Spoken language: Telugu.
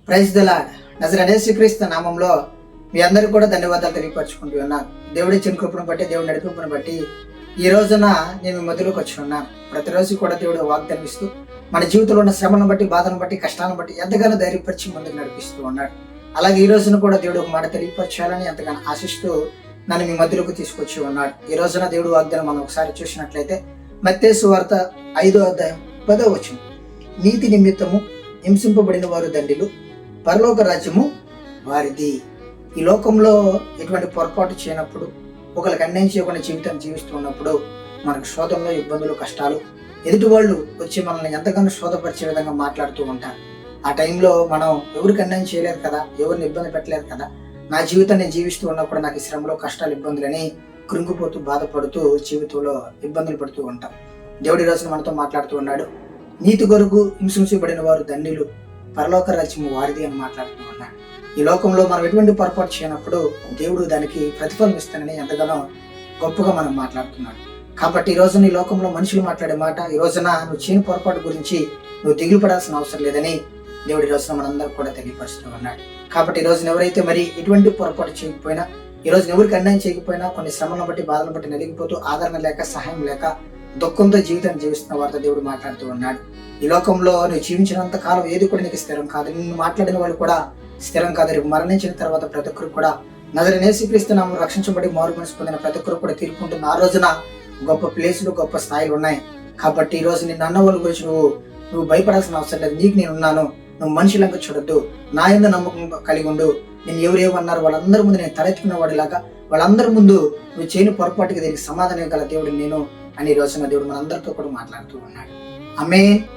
Praise the lord. నజరేయుడైన యేసుక్రీస్తు నామంలో మీ అందరికీ కూడా ధన్యవాదాలు తెలియపరచుకుంటూ ఉన్నాను. దేవుడి ఇచ్చిన కృపను బట్టి, దేవుడి నడిపింపును బట్టి ఈ రోజున నేను మీ మధ్యలోకి వచ్చి ఉన్నాను. ప్రతిరోజు కూడా దేవుడు వాగ్దానం ఇస్తూ మన జీవితంలో ఉన్న శ్రమలను బట్టి, బాధను బట్టి, కష్టాలను బట్టి ఎంతగానో ధైర్యపరిచి ముందుకు నడిపిస్తూ ఉన్నాడు. అలాగే ఈ రోజున కూడా దేవుడు ఒక మాట తెలియపరచాలని ఎంతగానో ఆశిస్తూ నన్ను మీ మధ్యలోకి తీసుకొచ్చి ఉన్నాడు. ఈ రోజున దేవుడు వాగ్దానం మనం ఒకసారి చూసినట్లయితే మత్తయి సువార్త 5వ అధ్యాయం 10వ వచనం, నీతి నిమిత్తము హింసింపబడిన వారు దండిలు, పరలోక రాజ్యము వారిది. ఈ లోకంలో ఎటువంటి పొరపాటు చేయనప్పుడు, ఒకరికి అన్యాయం చేయకుండా జీవితాన్ని జీవిస్తున్నప్పుడు మనకు శోధంలో ఇబ్బందులు, కష్టాలు, ఎదుటి వాళ్ళు వచ్చి మనల్ని ఎంతగానో శోధపరిచే విధంగా మాట్లాడుతూ ఉంటారు. ఆ టైంలో మనం ఎవరికి అన్యాయం చేయలేదు కదా, ఎవరిని ఇబ్బంది పెట్టలేదు కదా, నా జీవితాన్ని నేను జీవిస్తూ ఉన్నప్పుడు నాకు ఈ శ్రమలో కష్టాలు, ఇబ్బందులని కృంగిపోతూ, బాధపడుతూ, జీవితంలో ఇబ్బందులు పడుతూ ఉంటాం. దేవుడి రోజున మనతో మాట్లాడుతూ ఉన్నాడు. నీతి కొరకు హింసించబడిన వారు ధన్యులు, పరలోక రాజ్యము వారిది అని మాట్లాడుతూ ఉన్నాడు. ఈ లోకంలో మనం ఎటువంటి పొరపాటు చేయనప్పుడు దేవుడు దానికి ప్రతిఫలం ఇస్తానని ఎంతగానో గొప్పగా మనం మాట్లాడుతున్నాడు. కాబట్టి ఈ రోజున ఈ లోకంలో మనుషులు మాట్లాడే మాట, ఈ రోజున నువ్వు చేయని పొరపాటు గురించి నువ్వు దిగులు పడాల్సిన అవసరం లేదని దేవుడి రోజున మనందరూ కూడా తెలియపరుస్తూ ఉన్నాడు. కాబట్టి ఈ రోజున ఎవరైతే మరి ఎటువంటి పొరపాటు చేయకపోయినా, ఈ రోజున ఎవరికి అన్యాయం చేయకపోయినా, కొన్ని శ్రమలను బట్టి, బాధలను బట్టి నలిగిపోతూ, ఆదరణ లేక, సహాయం లేక, దుఃఖంతో జీవితాన్ని జీవిస్తున్న వారితో దేవుడు మాట్లాడుతూ ఉన్నాడు. ఈ లోకంలో నువ్వు జీవించినంత కాలం ఏది కూడా నీకు స్థిరం కాదు. నిన్ను మాట్లాడిన వాళ్ళు కూడా స్థిరం కాదు. రేపు మరణించిన తర్వాత ప్రతి ఒక్కరు కూడా నజరేయుడైన యేసుక్రీస్తు నామములో రక్షించబడి మారు మనసు పొందిన ప్రతి ఒక్కరు కూడా తీర్పు ఉంటుంది. ఆ రోజున గొప్ప ప్లేసులు, గొప్ప స్థాయిలు ఉన్నాయి. కాబట్టి ఈ రోజు నిన్ను అన్న వాళ్ళ గురించి నువ్వు భయపడాల్సిన అవసరం లేదు. నీకు నేను ఉన్నాను, నువ్వు మనుషులంగా చూడొద్దు, నా యందు నమ్మకం కలిగి ఉండు. నేను ఎవరేమన్నారు వాళ్ళందరి ముందు నేను తలెత్తుకున్న వాడిలాగా, వాళ్ళందరి ముందు నువ్వు చేయని పొరపాటుకి దీనికి సమాధానం గల దేవుడు నేను అని ఈ రోజున దేవుడు మనందరితో కూడా మాట్లాడుతూ ఉన్నాడు. ఆమేన్.